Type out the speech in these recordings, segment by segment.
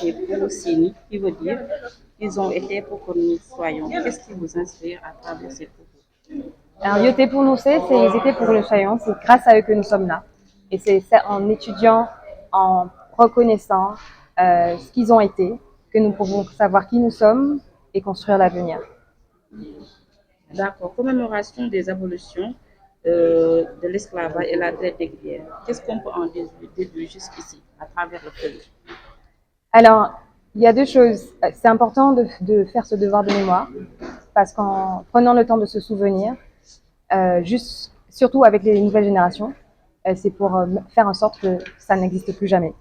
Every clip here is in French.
et pour Sini, qui veut dire ils ont été pour que nous soyons. Qu'est-ce qui vous inspire à travers ces propos? Alors, Yoté pour nous, c'est ils étaient pour le soyons, c'est grâce à eux que nous sommes là. Et c'est en étudiant, en reconnaissant ce qu'ils ont été, que nous pouvons savoir qui nous sommes et construire l'avenir. D'accord. Commémoration des abolitions de l'esclavage et la traite des négrière. Qu'est-ce qu'on peut en déduire jusqu'ici, à travers le film? Alors, il y a deux choses. C'est important de faire ce devoir de mémoire, parce qu'en prenant le temps de se souvenir, surtout avec les nouvelles générations, c'est pour faire en sorte que ça n'existe plus jamais.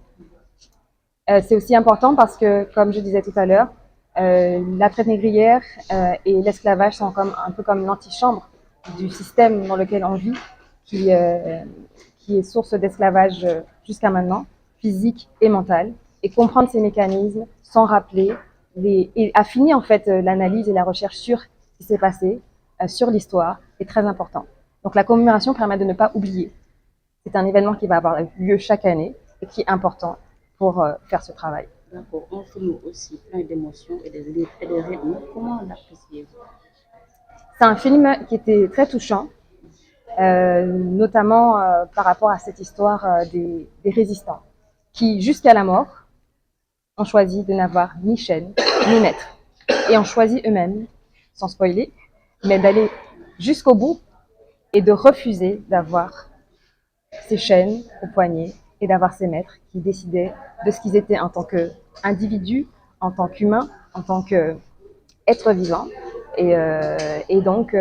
C'est aussi important parce que, comme je disais tout à l'heure, la traite négrière et l'esclavage sont un peu comme l'antichambre du système dans lequel on vit, qui est source d'esclavage jusqu'à maintenant, physique et mental. Et comprendre ces mécanismes sans rappeler et affiner en fait l'analyse et la recherche sur ce qui s'est passé, sur l'histoire, est très important. Donc la commémoration permet de ne pas oublier. C'est un événement qui va avoir lieu chaque année et qui est important pour faire ce travail. D'accord. Un film aussi plein d'émotions et de rythmes. Comment l'appréciez-vous? C'est un film qui était très touchant, notamment par rapport à cette histoire des résistants qui, jusqu'à la mort, ont choisi de n'avoir ni chaîne ni maître. Et ont choisi eux-mêmes, sans spoiler, mais d'aller jusqu'au bout et de refuser d'avoir ces chaînes au poignet et d'avoir ces maîtres qui décidaient de ce qu'ils étaient en tant qu'individus, en tant qu'humains, en tant qu'êtres vivants. Et donc,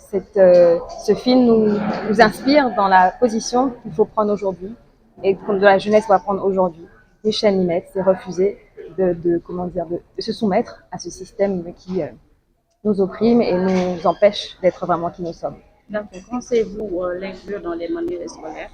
ce film nous inspire dans la position qu'il faut prendre aujourd'hui et que la jeunesse doit prendre aujourd'hui. Les chaînes limites, c'est refuser de se soumettre à ce système qui nous opprime et nous empêche d'être vraiment qui nous sommes. D'accord. Pensez-vous l'inclure dans les manuels scolaires?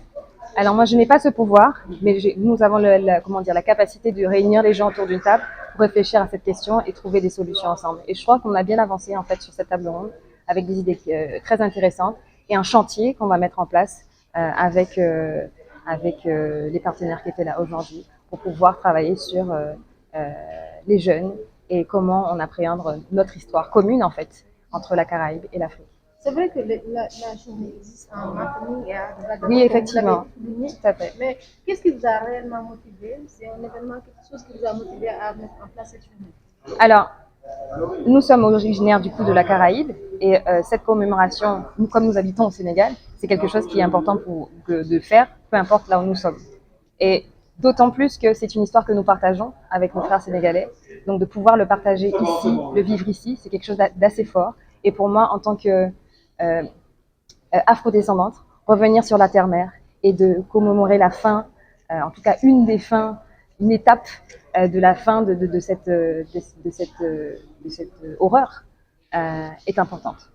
Alors moi, je n'ai pas ce pouvoir, mais nous avons la capacité de réunir les gens autour d'une table pour réfléchir à cette question et trouver des solutions ensemble. Et je crois qu'on a bien avancé en fait sur cette table ronde avec des idées très intéressantes et un chantier qu'on va mettre en place avec les partenaires qui étaient là aujourd'hui pour pouvoir travailler sur les jeunes et comment on appréhende notre histoire commune en fait entre la Caraïbe et l'Afrique. C'est vrai que la journée existe en Martinique et à Ouagadougou, oui, effectivement, souligné, tout à fait. Mais qu'est-ce qui vous a réellement motivé? C'est un événement, quelque chose qui vous a motivé à mettre en place cette journée? Alors, nous sommes originaires du coup de la Caraïbe et cette commémoration, comme nous habitons au Sénégal, c'est quelque chose qui est important de faire, peu importe là où nous sommes. Et d'autant plus que c'est une histoire que nous partageons avec nos frères sénégalais. Donc de pouvoir le partager ici, le vivre ici, c'est quelque chose d'assez fort. Et pour moi, en tant que afrodescendante, revenir sur la terre-mère et de commémorer la fin, en tout cas une étape de la fin de cette horreur est importante.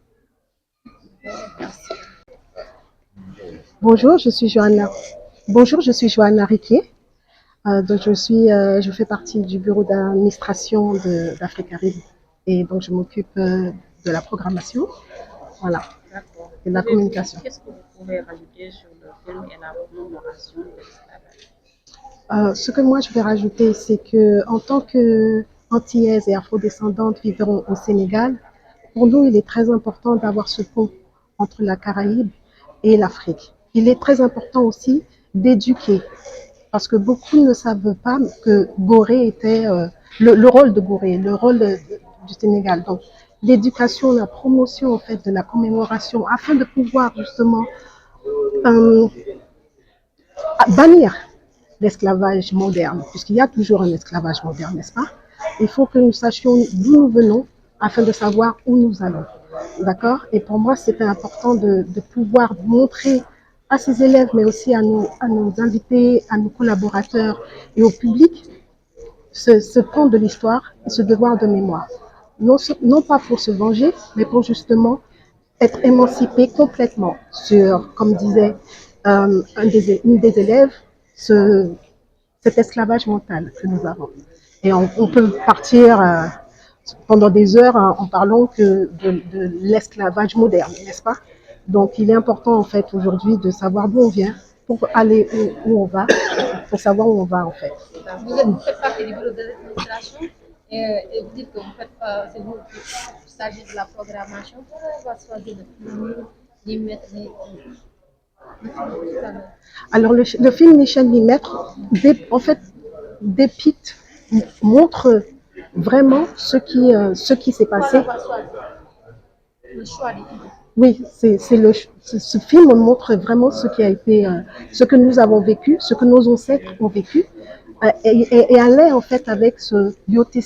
Merci. Bonjour, je suis Johanna Riquier. Donc je fais partie du bureau d'administration d'Africaribe et donc je m'occupe de la programmation, voilà, et de la communication. Qu'est-ce que vous pouvez rajouter sur le film et la commémoration de l'esclavage? Ce que moi je vais rajouter, c'est que en tant qu'antillaises et afrodescendantes vivant au Sénégal, pour nous il est très important d'avoir ce pont entre la Caraïbe et l'Afrique. Il est très important aussi d'éduquer, parce que beaucoup ne savent pas que Gorée était le rôle de Gorée, le rôle du Sénégal. Donc, l'éducation, la promotion en fait de la commémoration, afin de pouvoir justement bannir l'esclavage moderne, puisqu'il y a toujours un esclavage moderne, n'est-ce pas? Il faut que nous sachions d'où nous venons, afin de savoir où nous allons. D'accord? Et pour moi, c'était important de pouvoir montrer à ces élèves, mais aussi à nos invités, à nos collaborateurs et au public, ce pont de l'histoire et ce devoir de mémoire. Non pas pour se venger, mais pour justement être émancipé complètement sur, comme disait une des élèves, cet esclavage mental que nous avons. Et on peut partir pendant des heures en parlant de l'esclavage moderne, n'est-ce pas? Donc il est important en fait aujourd'hui de savoir d'où on vient pour aller où on va pour savoir où on va en fait. Vous faites partie du bureau de l'administration et vous dites que vous faites pas, c'est vous qui s'agit de la programmation. Comment on va choisir le film, les mettre, le film tout à l'heure? Alors le film Michel Limêtre, en fait, dépite, montre vraiment ce qui s'est Pourquoi passé. on va choisir le choix des films? Oui, ce film montre vraiment ce qui a été, ce que nous avons vécu, ce que nos ancêtres ont vécu, et allait en fait avec ce yote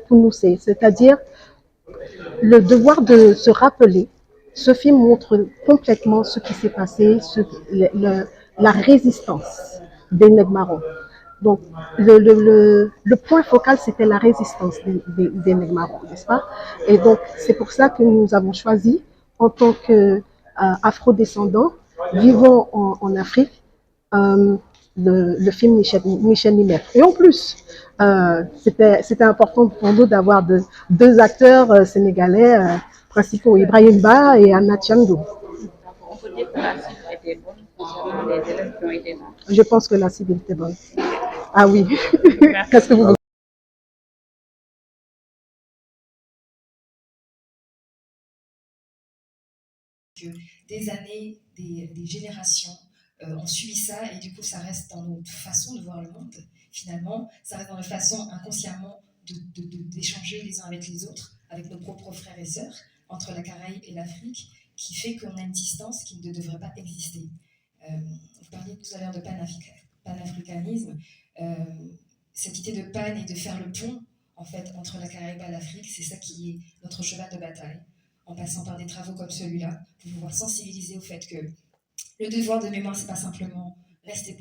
punuse, c'est-à-dire le devoir de se rappeler. Ce film montre complètement ce qui s'est passé, la résistance des Nègres. Donc, le point focal, c'était la résistance des Nègres, n'est-ce pas? Et donc, c'est pour ça que nous avons choisi, en tant qu'afro-descendants, vivant en Afrique, le film Michel Limêtre. Et en plus, c'était important pour nous d'avoir deux acteurs sénégalais principaux, Ibrahim Ba et Anna Tchandou. On peut dire que la cible était bonne concernant les élèves qui ont été là. Je pense que la cible était bonne. Ah oui. Merci. Qu'est-ce que vous des années, des générations ont suivi ça et du coup ça reste dans notre façon de voir le monde finalement, ça reste dans notre façon inconsciemment d'échanger les uns avec les autres, avec nos propres frères et sœurs, entre la Caraïbe et l'Afrique, qui fait qu'on a une distance qui ne devrait pas exister. Vous parliez tout à l'heure de panafricanisme, cette idée de pan et de faire le pont en fait entre la Caraïbe et l'Afrique, c'est ça qui est notre cheval de bataille. En passant par des travaux comme celui-là, pour pouvoir sensibiliser au fait que le devoir de mémoire, c'est pas simplement rester